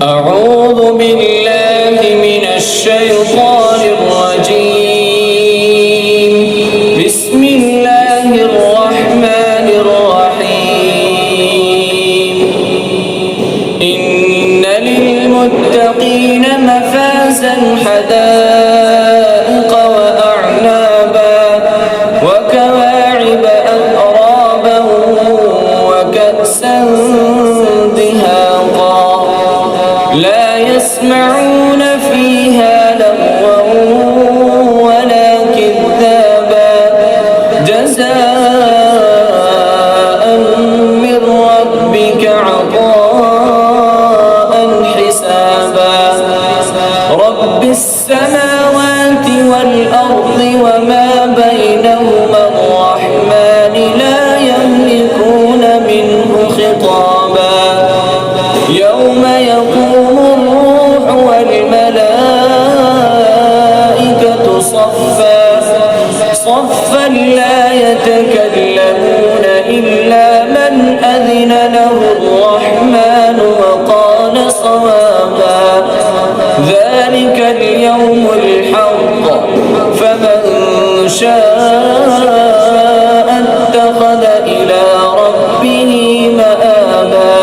أعوذ بالله من الشيطان الرجيم. بسم الله الرحمن الرحيم. إن للمتقين مفازا حدائق وأعنابا وكواعب أترابا وكأسا دهاقا لا يسمعون فيها لغوا ولا كذابا جزاء من ربك عطاء حسابا رب السماوات والأرض وما بينهما الرحمن لا يملكون منه خطابا يوم يقوم الروح والملائكة صفا لا يتكلمون إلا من أذن له الرحمن وقال صوابا ذلك اليوم الحق فمن شاء اتخذ إلى ربه مآبا.